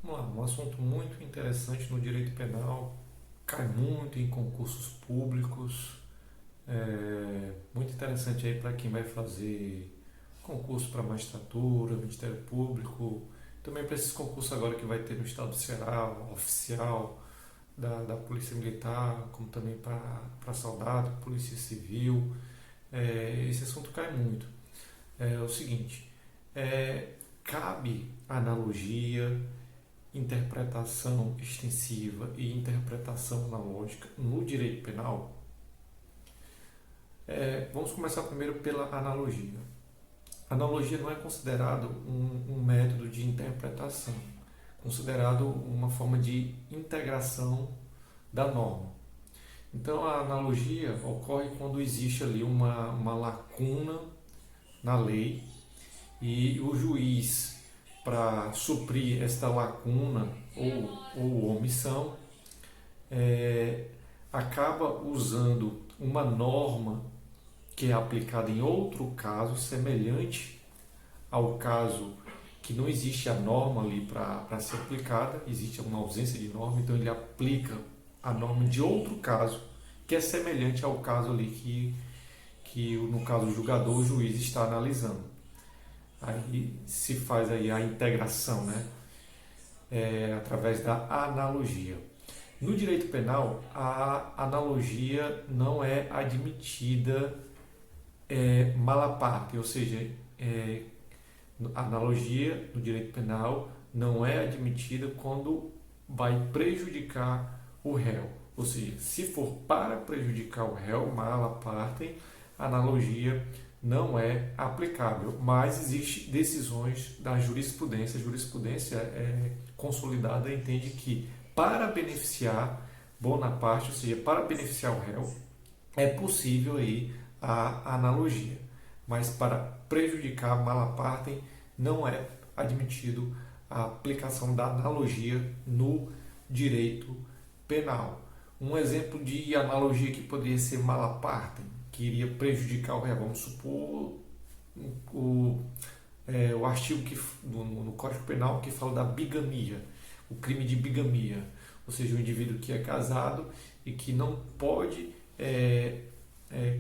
Vamos lá, um assunto muito interessante no direito penal, cai muito em concursos públicos, muito interessante aí para quem vai fazer concurso para magistratura, Ministério Público, também para esses concursos agora que vai ter no Estado do Ceará, oficial, da Polícia Militar, como também para soldado, Polícia Civil. Esse assunto cai muito. É o seguinte, cabe analogia, interpretação extensiva e interpretação analógica no direito penal. Vamos começar primeiro pela analogia. A analogia não é considerado um método de interpretação, considerado uma forma de integração da norma. Então a analogia ocorre quando existe ali uma lacuna na lei e o juiz, para suprir esta lacuna ou omissão, acaba usando uma norma que é aplicada em outro caso semelhante ao caso que não existe a norma ali para ser aplicada, existe uma ausência de norma, então ele aplica a norma de outro caso que é semelhante ao caso ali que no caso o julgador, o juiz está analisando. Aí se faz aí a integração, né? Através da analogia. No direito penal, a analogia não é admitida mala parte, ou seja, a analogia no direito penal não é admitida quando vai prejudicar o réu. Ou seja, se for para prejudicar o réu, mala parte, a analogia não é aplicável, mas existem decisões da jurisprudência. A jurisprudência consolidada entende que para beneficiar Bonaparte, ou seja, para beneficiar o réu, é possível aí a analogia, mas para prejudicar Malaparte não é admitido a aplicação da analogia no direito penal. Um exemplo de analogia que poderia ser Malaparte, que iria prejudicar o réu, vamos supor o artigo no Código Penal que fala da bigamia, o crime de bigamia, ou seja, o indivíduo que é casado e que não pode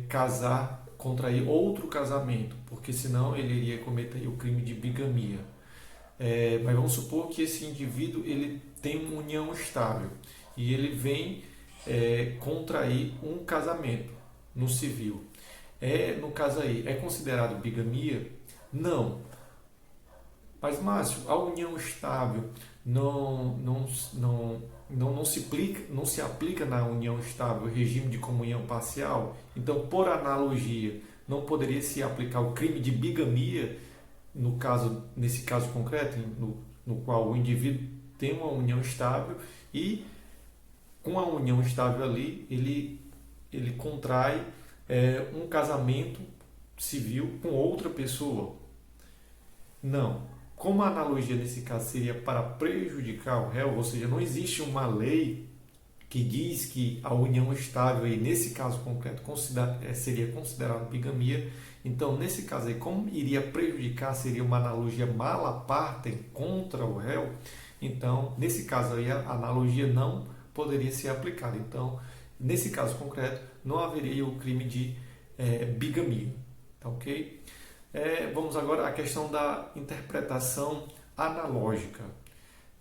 casar, contrair outro casamento, porque senão ele iria cometer o crime de bigamia. Mas vamos supor que esse indivíduo ele tem uma união estável e ele vem contrair um casamento no civil. No caso aí, é considerado bigamia? Não. Mas, Márcio, a união estável não se aplica na união estável o regime de comunhão parcial? Então, por analogia, não poderia se aplicar o crime de bigamia nesse caso concreto, no qual o indivíduo tem uma união estável e com a união estável ali ele contrai um casamento civil com outra pessoa? Não. Como a analogia nesse caso seria para prejudicar o réu, ou seja, não existe uma lei que diz que a união estável, aí, nesse caso concreto, seria considerada bigamia. Então, nesse caso aí, como iria prejudicar, seria uma analogia mala parte contra o réu. Então, nesse caso aí, a analogia não poderia ser aplicada. Então, nesse caso concreto, não haveria o crime de bigamia. Tá ok? Vamos agora à questão da interpretação analógica.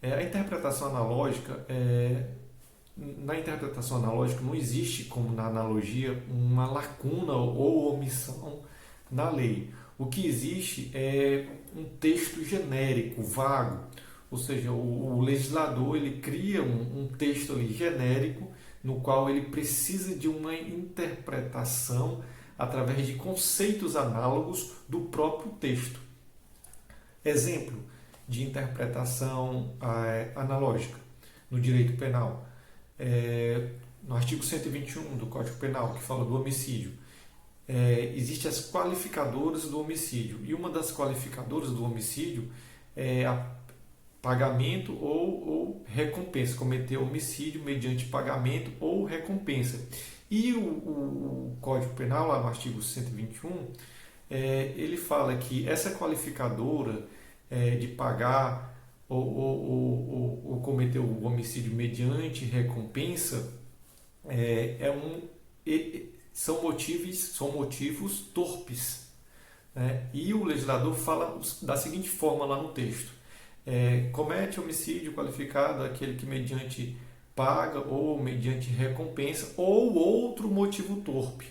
A interpretação analógica, na interpretação analógica não existe, como na analogia, uma lacuna ou omissão na lei. O que existe é um texto genérico, vago, ou seja, o legislador ele cria um texto ali genérico no qual ele precisa de uma interpretação através de conceitos análogos do próprio texto. Exemplo de interpretação analógica no direito penal. No artigo 121 do Código Penal, que fala do homicídio, existem as qualificadoras do homicídio. E uma das qualificadoras do homicídio é a pagamento ou recompensa, cometer homicídio mediante pagamento ou recompensa. E o Código Penal, lá no artigo 121, ele fala que essa qualificadora de pagar ou cometeu o homicídio mediante recompensa, são motivos torpes, né? E o legislador fala da seguinte forma lá no texto: comete homicídio qualificado aquele que mediante paga ou mediante recompensa ou outro motivo torpe.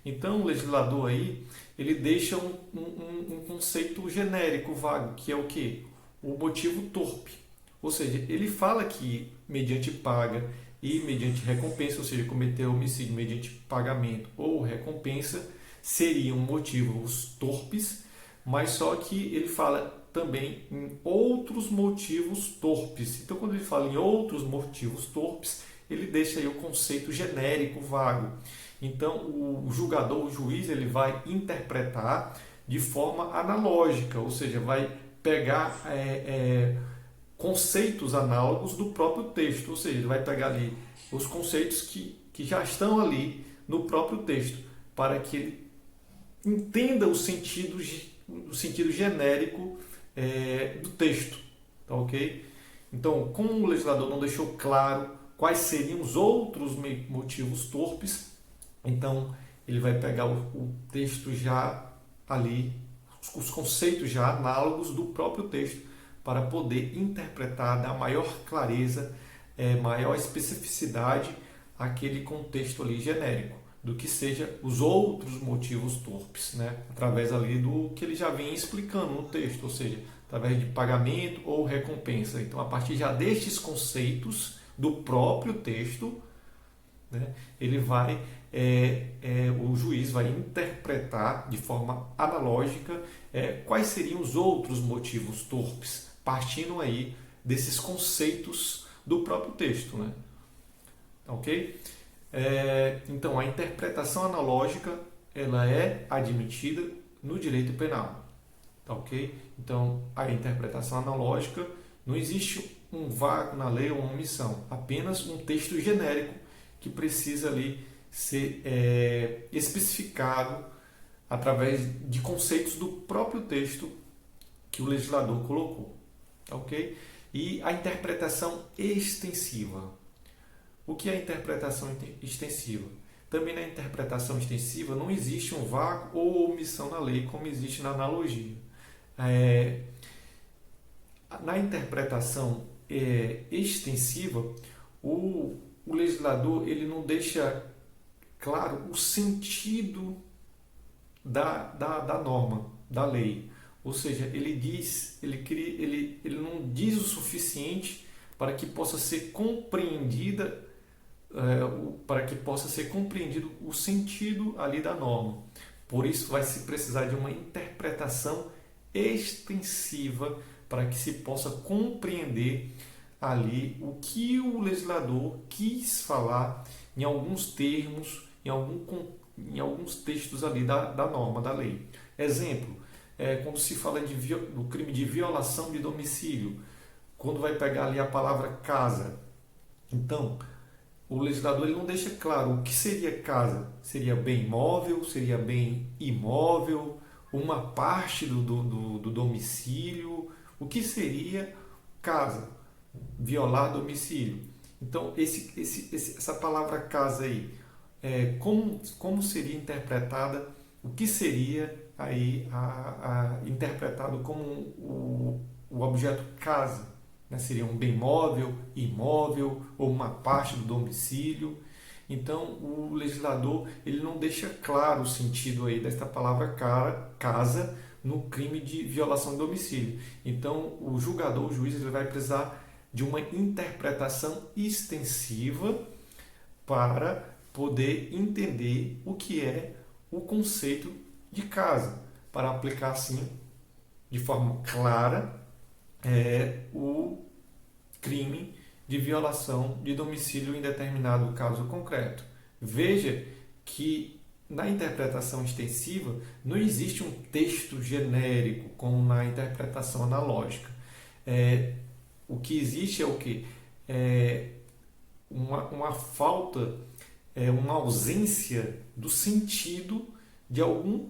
Então o legislador aí ele deixa um conceito genérico, vago, que é o quê? O motivo torpe. Ou seja, ele fala que mediante paga e mediante recompensa, ou seja, cometer homicídio mediante pagamento ou recompensa, seriam motivos torpes, mas só que ele fala também em outros motivos torpes. Então, quando ele fala em outros motivos torpes, ele deixa aí o conceito genérico, vago. Então, o julgador, o juiz, ele vai interpretar de forma analógica, ou seja, vai pegar conceitos análogos do próprio texto, ou seja, ele vai pegar ali os conceitos que já estão ali no próprio texto, para que ele entenda o sentido genérico do texto, tá ok? Então, como o legislador não deixou claro quais seriam os outros motivos torpes, então ele vai pegar o texto já ali, os conceitos já análogos do próprio texto, para poder interpretar da maior clareza, maior especificidade aquele contexto ali genérico, do que seja os outros motivos torpes, né? Através ali do que ele já vem explicando no texto, ou seja, através de pagamento ou recompensa. Então, a partir já destes conceitos do próprio texto, né, ele vai, o juiz vai interpretar de forma analógica quais seriam os outros motivos torpes, partindo aí desses conceitos do próprio texto, né? Ok? Então, a interpretação analógica ela é admitida no direito penal, tá ok? Então, a interpretação analógica, não existe um vácuo na lei ou uma omissão, apenas um texto genérico que precisa ali ser especificado através de conceitos do próprio texto que o legislador colocou, tá ok? E a interpretação extensiva. O que é a interpretação extensiva? Também na interpretação extensiva não existe um vácuo ou omissão na lei, como existe na analogia. Na interpretação extensiva, o legislador ele não deixa claro o sentido da norma, da lei. Ou seja, ele não diz o suficiente para que possa ser compreendida, para que possa ser compreendido o sentido ali da norma. Por isso vai se precisar de uma interpretação extensiva para que se possa compreender ali o que o legislador quis falar em alguns termos, em alguns textos ali da norma, da lei. Exemplo, quando se fala do crime de violação de domicílio, quando vai pegar ali a palavra casa. Então, o legislador ele não deixa claro o que seria casa. Seria bem móvel, seria bem imóvel, uma parte do domicílio. O que seria casa? Violar domicílio. Então, essa palavra casa aí, como seria interpretada, o que seria aí interpretado como o objeto casa? Seria um bem móvel, imóvel ou uma parte do domicílio. Então, o legislador ele não deixa claro o sentido aí desta palavra casa no crime de violação de domicílio. Então, o julgador, o juiz, ele vai precisar de uma interpretação extensiva para poder entender o que é o conceito de casa, para aplicar assim, de forma clara, o crime de violação de domicílio em determinado caso concreto. Veja que na interpretação extensiva não existe um texto genérico como na interpretação analógica. O que existe é o quê? Uma falta, uma ausência do sentido de algum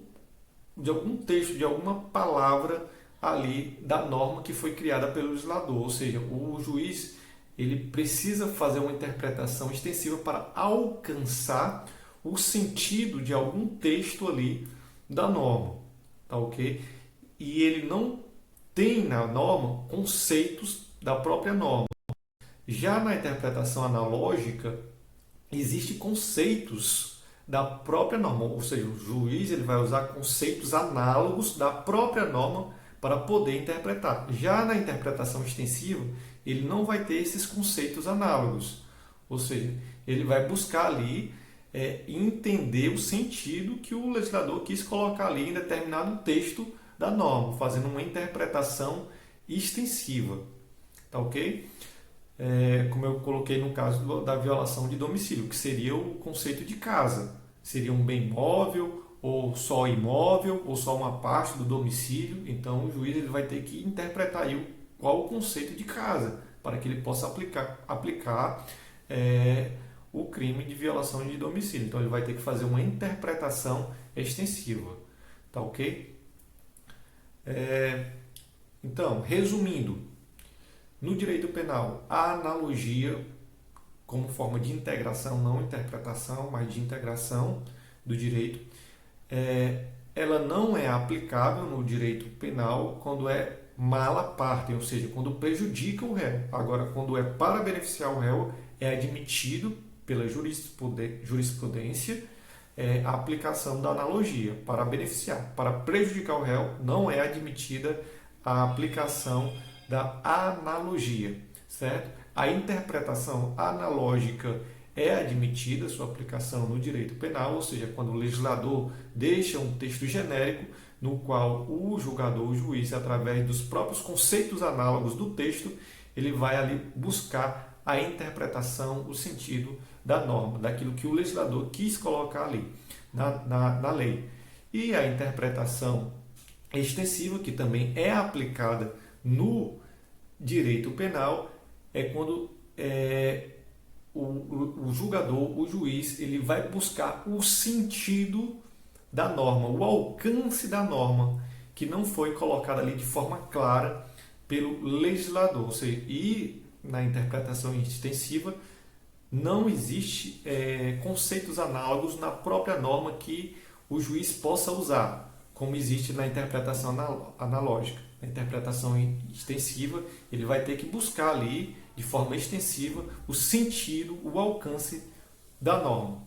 texto, de alguma palavra ali da norma que foi criada pelo legislador, ou seja, o juiz ele precisa fazer uma interpretação extensiva para alcançar o sentido de algum texto ali da norma, tá ok? E ele não tem na norma conceitos da própria norma. Já na interpretação analógica, existem conceitos da própria norma, ou seja, o juiz ele vai usar conceitos análogos da própria norma para poder interpretar. Já na interpretação extensiva, ele não vai ter esses conceitos análogos, ou seja, ele vai buscar ali entender o sentido que o legislador quis colocar ali em determinado texto da norma, fazendo uma interpretação extensiva, tá ok? Como eu coloquei no caso da violação de domicílio, que seria o conceito de casa. Seria um bem móvel, ou só imóvel, ou só uma parte do domicílio. Então o juiz ele vai ter que interpretar aí qual o conceito de casa, para que ele possa aplicar o crime de violação de domicílio. Então ele vai ter que fazer uma interpretação extensiva. Tá ok? Então, resumindo, no direito penal, a analogia, como forma de integração, não interpretação, mas de integração do direito, ela não é aplicável no direito penal quando é mala parte, ou seja, quando prejudica o réu. Agora, quando é para beneficiar o réu, é admitido pela jurisprudência a aplicação da analogia para beneficiar. Para prejudicar o réu, não é admitida a aplicação da analogia, certo? A interpretação analógica é admitida sua aplicação no direito penal, ou seja, quando o legislador deixa um texto genérico no qual o julgador, o juiz, através dos próprios conceitos análogos do texto, ele vai ali buscar a interpretação, o sentido da norma, daquilo que o legislador quis colocar ali na lei. E a interpretação extensiva, que também é aplicada no direito penal, é quando o julgador, o juiz, ele vai buscar o sentido da norma, o alcance da norma, que não foi colocada ali de forma clara pelo legislador. Ou seja, e na interpretação extensiva não existe conceitos análogos na própria norma que o juiz possa usar, como existe na interpretação analógica. Na interpretação extensiva, ele vai ter que buscar ali, de forma extensiva, o sentido, o alcance da norma.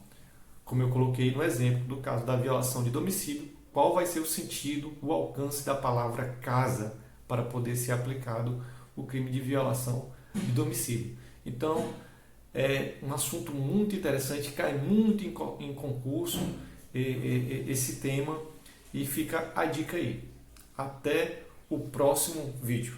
Como eu coloquei no exemplo do caso da violação de domicílio, qual vai ser o sentido, o alcance da palavra casa para poder ser aplicado o crime de violação de domicílio. Então, é um assunto muito interessante, cai muito em concurso esse tema, e fica a dica aí. Até o próximo vídeo.